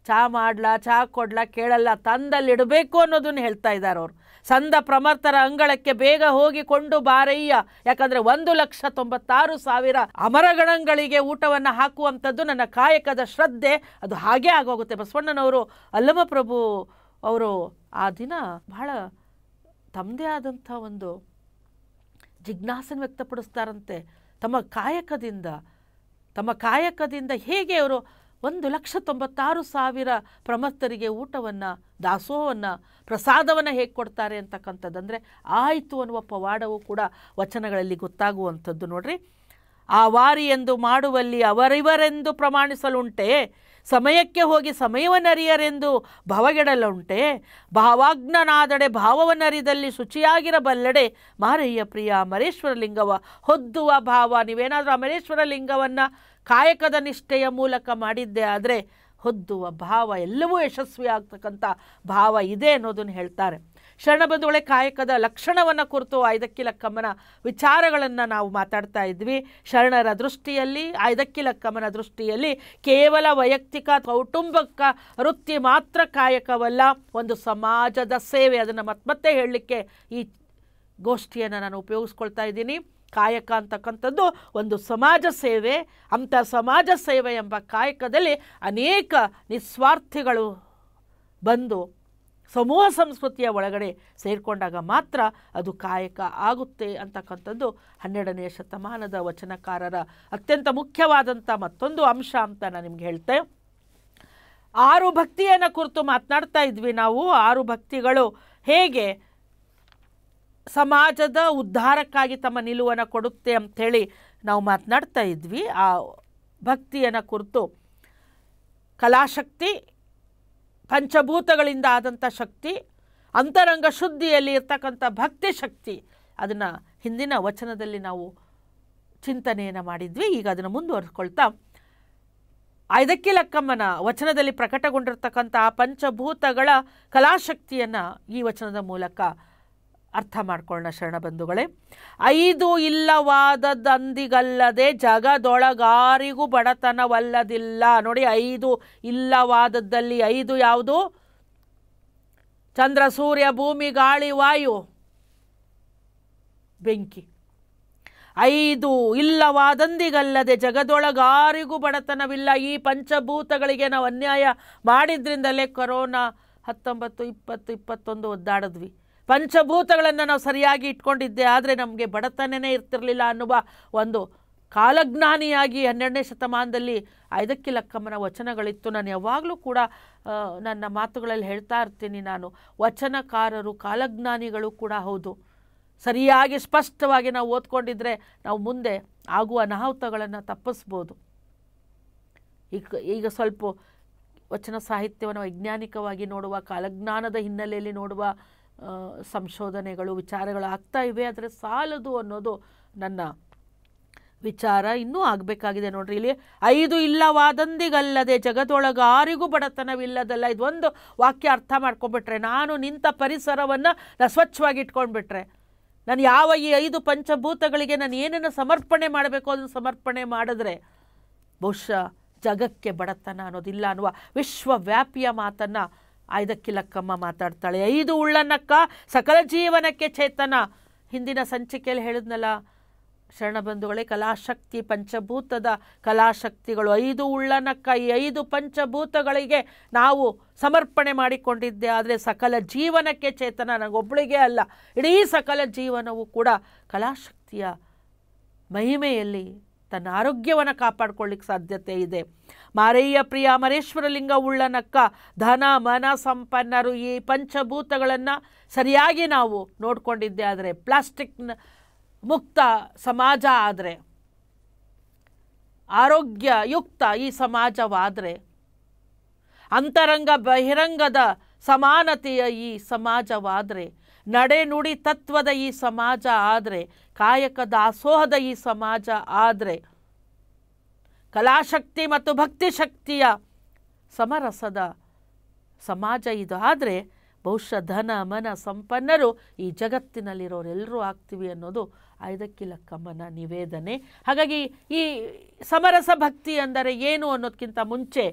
ಚಹಾ ಮಾಡಲಾ ಚಹಾ ಕೊಡ್ಲಾ ಕೇಳಲ್ಲ, ತಂದಲ್ಲಿಡಬೇಕು ಅನ್ನೋದನ್ನು ಹೇಳ್ತಾ ಇದ್ದಾರೆ ಅವರು. ಸಂದ ಪ್ರಮರ್ಥರ ಅಂಗಳಕ್ಕೆ ಬೇಗ ಹೋಗಿಕೊಂಡು ಬಾರಯ್ಯ, ಯಾಕಂದರೆ 1,96,000 ಅಮರಗಣಗಳಿಗೆ ಊಟವನ್ನು ಹಾಕುವಂಥದ್ದು ನನ್ನ ಕಾಯಕದ ಶ್ರದ್ಧೆ, ಅದು ಹಾಗೇ ಆಗೋಗುತ್ತೆ. ಬಸವಣ್ಣನವರು ಅಲ್ಲಮಪ್ರಭು ಅವರು ಆ ದಿನ ಬಹಳ ತಮ್ಮದೇ ಆದಂಥ ಒಂದು ಜಿಜ್ಞಾಸನ್ನು ವ್ಯಕ್ತಪಡಿಸ್ತಾರಂತೆ. ತಮ್ಮ ಕಾಯಕದಿಂದ ಹೇಗೆ ಅವರು 1,96,000 ಪ್ರಮರ್ಥರಿಗೆ ಊಟವನ್ನು, ದಾಸೋಹವನ್ನು, ಪ್ರಸಾದವನ್ನು ಹೇಗೆ ಕೊಡ್ತಾರೆ ಅಂತಕ್ಕಂಥದ್ದಂದರೆ ಆಯಿತು ಅನ್ನುವ ಪವಾಡವೂ ಕೂಡ ವಚನಗಳಲ್ಲಿ ಗೊತ್ತಾಗುವಂಥದ್ದು ನೋಡ್ರಿ. ಆ ವಾರಿ ಎಂದು ಮಾಡುವಲ್ಲಿ ಅವರಿವರೆಂದು ಪ್ರಮಾಣಿಸಲುಂಟೆ, ಸಮಯಕ್ಕೆ ಹೋಗಿ ಸಮಯವನ್ನರಿಯರೆಂದು ಭವಗೆಡಲುಂಟೆ, ಭಾವಾಗ್ನನಾದಡೆ ಭಾವವನ್ನರಿದಲ್ಲಿ ಶುಚಿಯಾಗಿರಬಲ್ಲೆಡೆ ಮಾರಯ್ಯ ಪ್ರಿಯ ಮರೇಶ್ವರ ಲಿಂಗವ ಹೊದ್ದುವ ಭಾವ. ನೀವೇನಾದರೂ ಆ ಮರೇಶ್ವರ ಲಿಂಗವನ್ನು ಕಾಯಕದ ನಿಷ್ಠೆಯ ಮೂಲಕ ಮಾಡಿದ್ದೆ ಆದರೆ ಹೊದ್ದುವ ಭಾವ, ಎಲ್ಲವೂ ಯಶಸ್ವಿ ಆಗ್ತಕ್ಕಂಥ ಭಾವ ಇದೆ ಅನ್ನೋದನ್ನು ಹೇಳ್ತಾರೆ. ಶರಣಬಂಧುಗಳೇ, ಕಾಯಕದ ಲಕ್ಷಣವನ್ನು ಕುರಿತು ಆಯ್ದಕ್ಕಿಲಕ್ಕಮ್ಮನ ವಿಚಾರಗಳನ್ನು ನಾವು ಮಾತಾಡ್ತಾ ಇದ್ವಿ. ಶರಣರ ದೃಷ್ಟಿಯಲ್ಲಿ, ಆಯ್ದಕ್ಕಿಲಕ್ಕಮ್ಮನ ದೃಷ್ಟಿಯಲ್ಲಿ ಕೇವಲ ವೈಯಕ್ತಿಕ ಕೌಟುಂಬಿಕ ವೃತ್ತಿ ಮಾತ್ರ ಕಾಯಕವಲ್ಲ, ಒಂದು ಸಮಾಜದ ಸೇವೆ. ಅದನ್ನು ಮತ್ತೆ ಹೇಳಲಿಕ್ಕೆ ಈ ಗೋಷ್ಠಿಯನ್ನು ನಾನು ಉಪಯೋಗಿಸ್ಕೊಳ್ತಾ ಇದ್ದೀನಿ. ಕಾಯಕ ಅಂತಕ್ಕಂಥದ್ದು ಒಂದು ಸಮಾಜ ಸೇವೆ. ಅಂಥ ಸಮಾಜ ಸೇವೆ ಎಂಬ ಕಾಯಕದಲ್ಲಿ ಅನೇಕ ನಿಸ್ವಾರ್ಥಿಗಳು ಬಂದು ಸಮೂಹ ಸಂಸ್ಕೃತಿಯ ಒಳಗಡೆ ಸೇರಿಕೊಂಡಾಗ ಮಾತ್ರ ಅದು ಕಾಯಕ ಆಗುತ್ತೆ ಅಂತಕ್ಕಂಥದ್ದು 12ನೇ ಶತಮಾನದ ವಚನಕಾರರ ಅತ್ಯಂತ ಮುಖ್ಯವಾದಂಥ ಮತ್ತೊಂದು ಅಂಶ ಅಂತ ನಾನು ನಿಮ್ಗೆ ಹೇಳ್ತೆ. 6 ಭಕ್ತಿಯನ್ನು ಕುರಿತು ಮಾತನಾಡ್ತಾ ಇದ್ವಿ ನಾವು. 6 ಭಕ್ತಿಗಳು ಹೇಗೆ ಸಮಾಜದ ಉದ್ಧಾರಕ್ಕಾಗಿ ತಮ್ಮ ನಿಲುವನ್ನು ಕೊಡುತ್ತೆ ಅಂಥೇಳಿ ನಾವು ಮಾತನಾಡ್ತಾ ಇದ್ವಿ. ಆ ಭಕ್ತಿಯನ್ನು ಕುರಿತು ಕಲಾಶಕ್ತಿ, ಪಂಚಭೂತಗಳಿಂದ ಆದಂಥ ಶಕ್ತಿ, ಅಂತರಂಗ ಶುದ್ಧಿಯಲ್ಲಿ ಇರ್ತಕ್ಕಂಥ ಭಕ್ತಿ ಶಕ್ತಿ, ಅದನ್ನು ಹಿಂದಿನ ವಚನದಲ್ಲಿ ನಾವು ಚಿಂತನೆಯನ್ನು ಮಾಡಿದ್ವಿ. ಈಗ ಅದನ್ನು ಮುಂದುವರಿಸ್ಕೊಳ್ತಾ ಆಯ್ದಕ್ಕಿಲಕ್ಕಮ್ಮನ ವಚನದಲ್ಲಿ ಪ್ರಕಟಗೊಂಡಿರ್ತಕ್ಕಂಥ ಪಂಚಭೂತಗಳ ಕಲಾಶಕ್ತಿಯನ್ನು ಈ ವಚನದ ಮೂಲಕ ಅರ್ಥ ಮಾಡ್ಕೊಳ್ಳೋಣ ಶರಣಬಂಧುಗಳೇ. 5 ಇಲ್ಲವಾದದ್ದಂದಿಗಲ್ಲದೆ ಜಗದೊಳಗಾರಿಗೂ ಬಡತನವಲ್ಲದಿಲ್ಲ. ನೋಡಿ, 5 ಇಲ್ಲವಾದದ್ದಲ್ಲಿ 5 ಯಾವುದು? ಚಂದ್ರ, ಸೂರ್ಯ, ಭೂಮಿ, ಗಾಳಿ, ವಾಯು, ಬೆಂಕಿ. 5 ಇಲ್ಲವಾದಂದಿಗಲ್ಲದೆ ಜಗದೊಳಗಾರಿಗೂ ಬಡತನವಿಲ್ಲ. ಈ ಪಂಚಭೂತಗಳಿಗೆ ನಾವು ಅನ್ಯಾಯ ಮಾಡಿದ್ರಿಂದಲೇ ಕೊರೋನಾ 19, 20, 21 ಒದ್ದಾಡಿದ್ವಿ. ಪಂಚಭೂತಗಳನ್ನು ನಾವು ಸರಿಯಾಗಿ ಇಟ್ಕೊಂಡಿದ್ದೆ ಆದರೆ ನಮಗೆ ಬಡತನನೇ ಇರ್ತಿರಲಿಲ್ಲ ಅನ್ನುವ ಒಂದು ಕಾಲಜ್ಞಾನಿಯಾಗಿ 12ನೇ ಶತಮಾನದಲ್ಲಿ ಆಯ್ದಕ್ಕಿಲಕ್ಕಮ್ಮನ ವಚನಗಳಿತ್ತು. ನಾನು ಯಾವಾಗಲೂ ಕೂಡ ನನ್ನ ಮಾತುಗಳಲ್ಲಿ ಹೇಳ್ತಾ ಇರ್ತೀನಿ, ನಾನು ವಚನಕಾರರು ಕಾಲಜ್ಞಾನಿಗಳು ಕೂಡ ಹೌದು. ಸರಿಯಾಗಿ ಸ್ಪಷ್ಟವಾಗಿ ನಾವು ಓದ್ಕೊಂಡಿದ್ರೆ ನಾವು ಮುಂದೆ ಆಗುವ ಅನಾಹುತಗಳನ್ನು ತಪ್ಪಿಸ್ಬೋದು. ಈಗ ಸ್ವಲ್ಪ ವಚನ ಸಾಹಿತ್ಯವನ್ನು ವೈಜ್ಞಾನಿಕವಾಗಿ ನೋಡುವ, ಕಾಲಜ್ಞಾನದ ಹಿನ್ನೆಲೆಯಲ್ಲಿ ನೋಡುವ ಸಂಶೋಧನೆಗಳು, ವಿಚಾರಗಳು ಆಗ್ತಾ ಇವೆ. ಆದರೆ ಸಾಲದು ಅನ್ನೋದು ನನ್ನ ವಿಚಾರ. ಇನ್ನೂ ಆಗಬೇಕಾಗಿದೆ ನೋಡ್ರಿ. ಇಲ್ಲಿ 5 ಇಲ್ಲವಾದಂದಿಗಲ್ಲದೆ ಜಗದೊಳಗಾರಿಗೂ ಬಡತನವಿಲ್ಲದಲ್ಲ. ಇದೊಂದು ವಾಕ್ಯ ಅರ್ಥ ಮಾಡ್ಕೊಂಡ್ಬಿಟ್ರೆ, ನಾನು ನಿಂತ ಪರಿಸರವನ್ನು ನಾನು ಸ್ವಚ್ಛವಾಗಿ ಇಟ್ಕೊಂಡ್ಬಿಟ್ರೆ, ನಾನು ಯಾವ ಈ 5 ಪಂಚಭೂತಗಳಿಗೆ ನಾನು ಏನನ್ನು ಸಮರ್ಪಣೆ ಮಾಡಬೇಕು ಅದನ್ನು ಸಮರ್ಪಣೆ ಮಾಡಿದ್ರೆ ಬಹುಶಃ ಜಗಕ್ಕೆ ಬಡತನ ಅನ್ನೋದಿಲ್ಲ ಅನ್ನುವ ವಿಶ್ವವ್ಯಾಪಿಯ ಮಾತನ್ನು ಆಯ್ದಕ್ಕಿಲಕ್ಕಮ್ಮ ಮಾತಾಡ್ತಾಳೆ. 5 ಉಳ್ಳನಕ್ಕ ಸಕಲ ಜೀವನಕ್ಕೆ ಚೇತನ. ಹಿಂದಿನ ಸಂಚಿಕೆಯಲ್ಲಿ ಹೇಳಿದ್ನಲ್ಲ ಶರಣಬಂಧುಗಳೇ, ಕಲಾಶಕ್ತಿ, ಪಂಚಭೂತದ ಕಲಾಶಕ್ತಿಗಳು 5 ಉಳ್ಳನಕ್ಕ. ಈ 5 ಪಂಚಭೂತಗಳಿಗೆ ನಾವು ಸಮರ್ಪಣೆ ಮಾಡಿಕೊಂಡಿದ್ದೆ ಆದರೆ ಸಕಲ ಜೀವನಕ್ಕೆ ಚೇತನ. ನನಗೊಬ್ಬಳಿಗೆ ಅಲ್ಲ, ಇಡೀ ಸಕಲ ಜೀವನವು ಕೂಡ ಕಲಾಶಕ್ತಿಯ ಮಹಿಮೆಯಲ್ಲಿ ತನ್ನ ಆರೋಗ್ಯವನ್ನು ಕಾಪಾಡ್ಕೊಳ್ಳಿಕ್ಕೆ ಸಾಧ್ಯತೆ ಇದೆ. ಮಾರಯ್ಯ ಪ್ರಿಯ ಅಮರೇಶ್ವರ ಲಿಂಗ ಉಳ್ಳನಕ್ಕ ಧನ ಮನ ಸಂಪನ್ನರು ಈ ಪಂಚಭೂತಗಳನ್ನು ಸರಿಯಾಗಿ ನಾವು ನೋಡಿಕೊಂಡಿದ್ದೆ ಆದರೆ, ಪ್ಲಾಸ್ಟಿಕ್ ಮುಕ್ತ ಸಮಾಜ ಆದರೆ, ಆರೋಗ್ಯಯುಕ್ತ ಈ ಸಮಾಜವಾದರೆ, ಅಂತರಂಗ ಬಹಿರಂಗದ ಸಮಾನತೆಯ ಈ ಸಮಾಜವಾದರೆ, ನಡೆ ನುಡಿ ತತ್ವದ ಈ ಸಮಾಜ ಆದರೆ, ಕಾಯಕ ದಾಸೋಹದ ಈ ಸಮಾಜ ಆದರೆ, ಕಲಾಶಕ್ತಿ ಮತ್ತು ಭಕ್ತಿ ಶಕ್ತಿಯ ಸಮರಸದ ಸಮಾಜ ಇದು ಆದರೆ, ಬಹುಶಃ ಧನ ಮನ ಸಂಪನ್ನರು ಈ ಜಗತ್ತಿನಲ್ಲಿರೋರೆಲ್ಲರೂ ಆಗ್ತೀವಿ ಅನ್ನೋದು ಐದಕ್ಕಿ ಲಕ್ಕಮ್ಮನ ನಿವೇದನೆ. ಹಾಗಾಗಿ ಈ ಸಮರಸ ಭಕ್ತಿ ಅಂದರೆ ಏನು ಅನ್ನೋದಕ್ಕಿಂತ ಮುಂಚೆ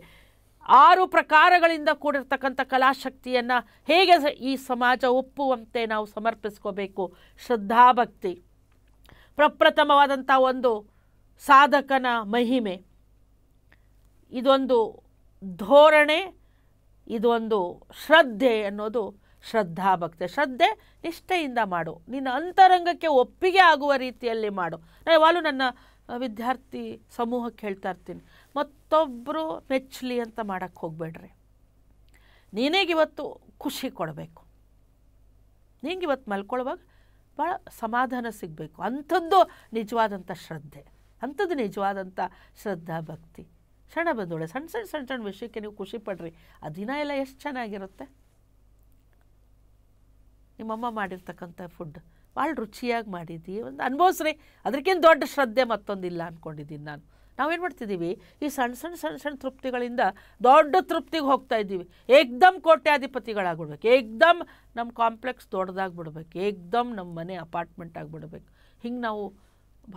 6 ಪ್ರಕಾರಗಳಿಂದ ಕೂಡಿರ್ತಕ್ಕಂಥ ಕಲಾಶಕ್ತಿಯನ್ನು ಹೇಗೆ ಈ ಸಮಾಜ ಒಪ್ಪುವಂತೆ ನಾವು ಸಮರ್ಪಿಸ್ಕೋಬೇಕು. ಶ್ರದ್ಧಾಭಕ್ತಿ ಪ್ರಪ್ರಥಮವಾದಂಥ ಒಂದು ಸಾಧಕನ ಮಹಿಮೆ, ಇದೊಂದು ಧೋರಣೆ, ಇದೊಂದು ಶ್ರದ್ಧೆ ಅನ್ನೋದು ಶ್ರದ್ಧಾಭಕ್ತಿ. ಶ್ರದ್ಧೆ ನಿಷ್ಠೆಯಿಂದ ಮಾಡು, ನಿನ್ನ ಅಂತರಂಗಕ್ಕೆ ಒಪ್ಪಿಗೆ ಆಗುವ ರೀತಿಯಲ್ಲಿ ಮಾಡು. ನಾನು ಯಾವಾಗಲೂ ನನ್ನ ವಿದ್ಯಾರ್ಥಿ ಸಮೂಹಕ್ಕೆ ಹೇಳ್ತಾ ಇರ್ತೀನಿ, ಮತ್ತೊಬ್ಬರು ಮೆಚ್ಚಲಿ ಅಂತ ಮಾಡೋಕ್ಕೆ ಹೋಗಬೇಡ್ರಿ. ನೀನೇಗಿವತ್ತು ಖುಷಿ ಕೊಡಬೇಕು, ನೀಗಿವತ್ತು ಮಲ್ಕೊಳ್ಳುವಾಗ ಭಾಳ ಸಮಾಧಾನ ಸಿಗಬೇಕು. ಅಂಥದ್ದು ನಿಜವಾದಂಥ ಶ್ರದ್ಧೆ, ಅಂಥದ್ದು ನಿಜವಾದಂಥ ಶ್ರದ್ಧಾಭಕ್ತಿ. ಕ್ಷಣ ಬಂದೋಳೆ ಸಣ್ಣ ಸಣ್ಣ ವಿಷಯಕ್ಕೆ ನೀವು ಖುಷಿ ಪಡ್ರಿ, ಆ ದಿನ ಎಲ್ಲ ಎಷ್ಟು ಚೆನ್ನಾಗಿರುತ್ತೆ. ನಿಮ್ಮಮ್ಮ ಮಾಡಿರ್ತಕ್ಕಂಥ ಫುಡ್ ಭಾಳ ರುಚಿಯಾಗಿ ಮಾಡಿದ್ದೀವಿ, ಒಂದು ಅನುಭವಿಸ್ರಿ. ಅದಕ್ಕಿಂತ ದೊಡ್ಡ ಶ್ರದ್ಧೆ ಮತ್ತೊಂದಿಲ್ಲ ಅಂದ್ಕೊಂಡಿದ್ದೀನಿ ನಾನು. ನಾವೇನು ಮಾಡ್ತಿದ್ದೀವಿ, ಈ ಸಣ್ಣ ತೃಪ್ತಿಗಳಿಂದ ದೊಡ್ಡ ತೃಪ್ತಿಗೆ ಹೋಗ್ತಾ ಇದ್ದೀವಿ. ಏಕ್ದಮ್ ಕೋಟ್ಯಾಧಿಪತಿಗಳಾಗ್ಬಿಡ್ಬೇಕು, ಏಕ್ದಮ್ ನಮ್ಮ ಕಾಂಪ್ಲೆಕ್ಸ್ ದೊಡ್ಡದಾಗ್ಬಿಡ್ಬೇಕು, ಏಕ್ದಮ್ ನಮ್ಮ ಮನೆ ಅಪಾರ್ಟ್ಮೆಂಟ್ ಆಗಿಬಿಡ್ಬೇಕು. ಹಿಂಗೆ ನಾವು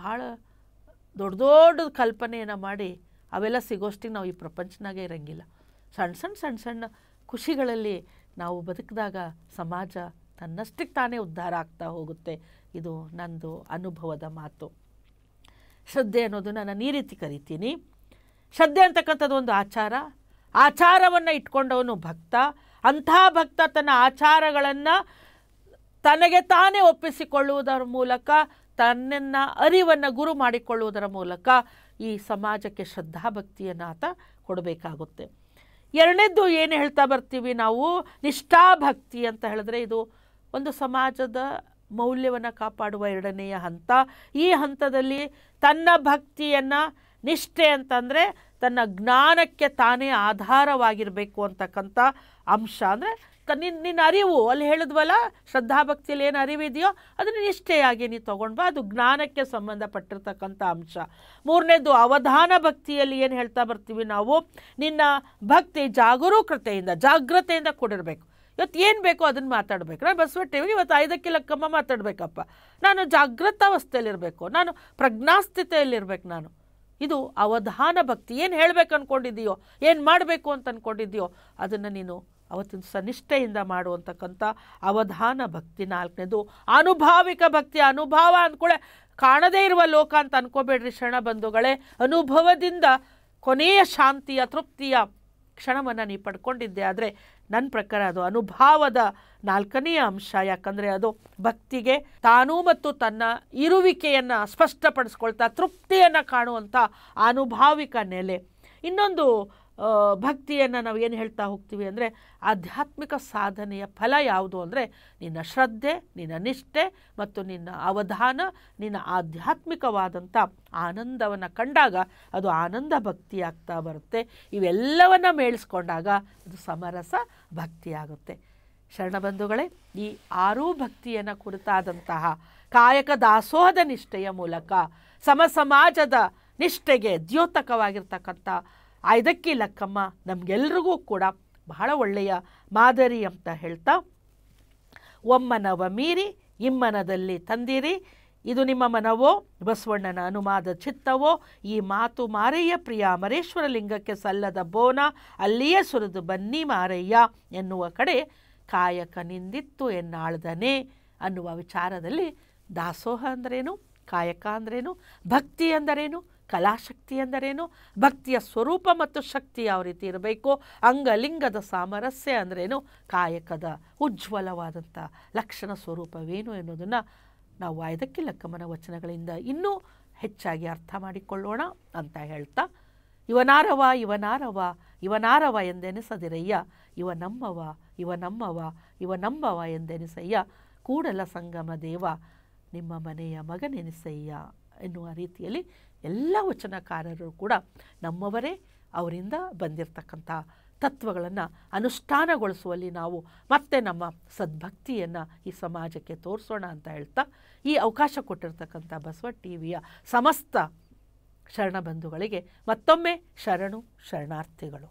ಭಾಳ ದೊಡ್ಡ ಕಲ್ಪನೆಯನ್ನು ಮಾಡಿ ಅವೆಲ್ಲ ಸಿಗೋಷ್ಟಿಗೆ ನಾವು ಈ ಪ್ರಪಂಚನಾಗೆ ಇರೋಂಗಿಲ್ಲ. ಸಣ್ಣ ಖುಷಿಗಳಲ್ಲಿ ನಾವು ಬದುಕಿದಾಗ ಸಮಾಜ ತನ್ನಷ್ಟಕ್ಕೆ ತಾನೇ ಉದ್ಧಾರ ಆಗ್ತಾ ಹೋಗುತ್ತೆ. ಇದು ನಂದು ಅನುಭವದ ಮಾತು. ಶ್ರದ್ಧೆ ಅನ್ನೋದನ್ನು ನಾನು ಈ ರೀತಿ ಕರಿತೀನಿ. ಶ್ರದ್ಧೆ ಅಂತಕ್ಕಂಥದ್ದು ಒಂದು ಆಚಾರ, ಆಚಾರವನ್ನು ಇಟ್ಕೊಂಡವನು ಭಕ್ತ. ಅಂಥ ಭಕ್ತ ತನ್ನ ಆಚಾರಗಳನ್ನು ತನಗೆ ತಾನೇ ಒಪ್ಪಿಸಿಕೊಳ್ಳುವುದರ ಮೂಲಕ, ತನ್ನನ್ನು ಅರಿವನ್ನು ಗುರು ಮಾಡಿಕೊಳ್ಳುವುದರ ಮೂಲಕ ಈ ಸಮಾಜಕ್ಕೆ ಶ್ರದ್ಧಾಭಕ್ತಿಯನ್ನು ಆತ ಕೊಡಬೇಕಾಗುತ್ತೆ. ಎರಡನೇದ್ದು ಏನು ಹೇಳ್ತಾ ಬರ್ತೀವಿ ನಾವು, ನಿಷ್ಠಾಭಕ್ತಿ ಅಂತ ಹೇಳಿದ್ರೆ ಇದು ಒಂದು ಸಮಾಜದ ಮೌಲ್ಯವನ್ನು ಕಾಪಾಡುವ ಎರಡನೆಯ ಹಂತ. ಈ ಹಂತದಲ್ಲಿ ತನ್ನ ಭಕ್ತಿಯನ್ನು, ನಿಷ್ಠೆ ಅಂತಂದರೆ ತನ್ನ ಜ್ಞಾನಕ್ಕೆ ತಾನೇ ಆಧಾರವಾಗಿರಬೇಕು ಅಂತಕ್ಕಂಥ ಅಂಶ. ಅಂದರೆ ನಿನ್ನ ಅರಿವು, ಅಲ್ಲಿ ಹೇಳಿದ್ವಲ್ಲ ಶ್ರದ್ಧಾಭಕ್ತಿಯಲ್ಲಿ ಏನು ಅರಿವಿದೆಯೋ ಅದನ್ನು ನಿಷ್ಠೆಯಾಗಿ ನೀವು ತೊಗೊಂಡು ಬಾ, ಅದು ಜ್ಞಾನಕ್ಕೆ ಸಂಬಂಧಪಟ್ಟಿರ್ತಕ್ಕಂಥ ಅಂಶ. ಮೂರನೇದು ಅವಧಾನ ಭಕ್ತಿಯಲ್ಲಿ ಏನು ಹೇಳ್ತಾ ಬರ್ತೀವಿ ನಾವು, ನಿನ್ನ ಭಕ್ತಿ ಜಾಗೃತೆಯಿಂದ ಕೂಡಿರಬೇಕು. ಇವತ್ತು ಏನು ಬೇಕೋ ಅದನ್ನು ಮಾತಾಡಬೇಕು. ನಾನು ಬಸವಟ್ಟೇವಿ ಇವತ್ತು 5ಕ್ಕೆ ಲಕ್ಕಮ್ಮ ಮಾತಾಡಬೇಕಪ್ಪ, ನಾನು ಜಾಗೃತಾವಸ್ಥೆಯಲ್ಲಿರಬೇಕು, ನಾನು ಪ್ರಜ್ಞಾಸ್ಥಿತಿಯಲ್ಲಿರಬೇಕು. ಇದು ಅವಧಾನ ಭಕ್ತಿ. ಏನು ಹೇಳಬೇಕು ಅಂದ್ಕೊಂಡಿದ್ದೀಯೋ, ಏನು ಮಾಡಬೇಕು ಅಂತ ಅಂದ್ಕೊಂಡಿದ್ದೀಯೋ ಅದನ್ನು ನೀನು ಅವತ್ತಿನ ಸನಿಷ್ಠೆಯಿಂದ ಮಾಡುವಂತಕ್ಕಂಥ ಅವಧಾನ ಭಕ್ತಿ. ನಾಲ್ಕನೇದು ಅನುಭಾವಿಕ ಭಕ್ತಿ. ಅನುಭವ ಅಂದ್ಕೊಳ್ಳೆ ಕಾಣದೇ ಇರುವ ಲೋಕ ಅಂತ ಅನ್ಕೋಬೇಡ್ರಿ ಶರಣ ಬಂಧುಗಳೇ. ಅನುಭವದಿಂದ ಕೊನೆಯ ಶಾಂತಿಯ ತೃಪ್ತಿಯ ಕ್ಷಣವನ್ನು ನೀವು ಪಡ್ಕೊಂಡಿದ್ದೆ ಆದರೆ ನನ್ನ ಪ್ರಕಾರ ಅದು ಅನುಭವದ 4ನೇ ಅಂಶ. ಯಾಕಂದರೆ ಅದು ಭಕ್ತಿಗೆ ತಾನೂ ಮತ್ತು ತನ್ನ ಇರುವಿಕೆಯನ್ನು ಸ್ಪಷ್ಟಪಡಿಸ್ಕೊಳ್ತಾ ತೃಪ್ತಿಯನ್ನು ಕಾಣುವಂಥ ಅನುಭಾವಿಕ ನೆಲೆ. ಇನ್ನೊಂದು ಭಕ್ತಿಯನ್ನು ನಾವು ಏನು ಹೇಳ್ತಾ ಹೋಗ್ತೀವಿ ಅಂದರೆ, ಆಧ್ಯಾತ್ಮಿಕ ಸಾಧನೆಯ ಫಲ ಯಾವುದು ಅಂದರೆ ನಿನ್ನ ಶ್ರದ್ಧೆ, ನಿನ್ನ ನಿಷ್ಠೆ ಮತ್ತು ನಿನ್ನ ಅವಧಾನ, ನಿನ್ನ ಆಧ್ಯಾತ್ಮಿಕವಾದಂಥ ಆನಂದವನ್ನು ಕಂಡಾಗ ಅದು ಆನಂದ ಭಕ್ತಿ ಆಗ್ತಾ ಬರುತ್ತೆ. ಇವೆಲ್ಲವನ್ನು ಮೇಳಿಸ್ಕೊಂಡಾಗ ಅದು ಸಮರಸ ಭಕ್ತಿಯಾಗುತ್ತೆ. ಶರಣಬಂಧುಗಳೇ, ಈ 6 ಭಕ್ತಿಯನ್ನು ಕುರಿತಾದಂತಹ ಕಾಯಕ ದಾಸೋಹದ ನಿಷ್ಠೆಯ ಮೂಲಕ ಸಮಾಜದ ನಿಷ್ಠೆಗೆ ದ್ಯೋತಕವಾಗಿರ್ತಕ್ಕಂಥ 5ಕ್ಕೆ ಲಕ್ಕಮ್ಮ ನಮಗೆಲ್ರಿಗೂ ಕೂಡ ಬಹಳ ಒಳ್ಳೆಯ ಮಾದರಿ ಅಂತ ಹೇಳ್ತಾ, ಒಮ್ಮನವ ಮೀರಿ ಇಮ್ಮನದಲ್ಲಿ ತಂದಿರಿ, ಇದು ನಿಮ್ಮ ಮನವೋ ಬಸವಣ್ಣನ ಅನುಮಾದ ಚಿತ್ತವೋ, ಈ ಮಾತು ಮಾರಯ್ಯ ಪ್ರಿಯ ಅಮರೇಶ್ವರ ಲಿಂಗಕ್ಕೆ ಸಲ್ಲದ ಬೋನ, ಅಲ್ಲಿಯೇ ಸುರಿದು ಬನ್ನಿ ಮಾರಯ್ಯ ಎನ್ನುವ ಕಡೆ ಕಾಯಕ ನಿಂದಿತ್ತು ಎನ್ನಾಳ್ದನೆ ಅನ್ನುವ ವಿಚಾರದಲ್ಲಿ ದಾಸೋಹ ಅಂದರೇನು, ಕಾಯಕ ಅಂದ್ರೇನು, ಭಕ್ತಿ ಅಂದರೇನು, ಕಲಾಶಕ್ತಿ ಅಂದರೇನು, ಭಕ್ತಿಯ ಸ್ವರೂಪ ಮತ್ತು ಶಕ್ತಿ ಯಾವ ರೀತಿ ಇರಬೇಕು, ಅಂಗಲಿಂಗದ ಸಾಮರಸ್ಯ ಅಂದ್ರೇನು, ಕಾಯಕದ ಉಜ್ವಲವಾದಂಥ ಲಕ್ಷಣ ಸ್ವರೂಪವೇನು ಎನ್ನುವುದನ್ನು ನಾವು 5ಕ್ಕೆ ಲಕ್ಕಮ್ಮನ ವಚನಗಳಿಂದ ಇನ್ನೂ ಹೆಚ್ಚಾಗಿ ಅರ್ಥ ಮಾಡಿಕೊಳ್ಳೋಣ ಅಂತ ಹೇಳ್ತಾ, ಇವನಾರವ ಇವನಾರವ ಇವನಾರವ ಎಂದೆನಿಸದಿರಯ್ಯ, ಇವನಮ್ಮವ ಇವನಮ್ಮವ ಇವನಂಬವ ಎಂದೆನಿಸಯ್ಯ, ಕೂಡಲ ಸಂಗಮ ದೇವ ನಿಮ್ಮ ಮನೆಯ ಮಗನೆನಿಸಯ್ಯ ಎನ್ನುವ ರೀತಿಯಲ್ಲಿ ಎಲ್ಲ ವಚನಕಾರರು ಕೂಡ ನಮ್ಮವರೇ, ಅವರಿಂದ ಬಂದಿರತಕ್ಕಂಥ ತತ್ವಗಳನ್ನು ಅನುಷ್ಠಾನಗೊಳಿಸುವಲ್ಲಿ ನಾವು ಮತ್ತೆ ನಮ್ಮ ಸದ್ಭಕ್ತಿಯನ್ನು ಈ ಸಮಾಜಕ್ಕೆ ತೋರಿಸೋಣ ಅಂತ ಹೇಳ್ತಾ, ಈ ಅವಕಾಶ ಕೊಟ್ಟಿರ್ತಕ್ಕಂಥ ಬಸವ ಟಿವಿಯ ಸಮಸ್ತ ಶರಣಬಂಧುಗಳಿಗೆ ಮತ್ತೊಮ್ಮೆ ಶರಣು ಶರಣಾರ್ಥಿಗಳು.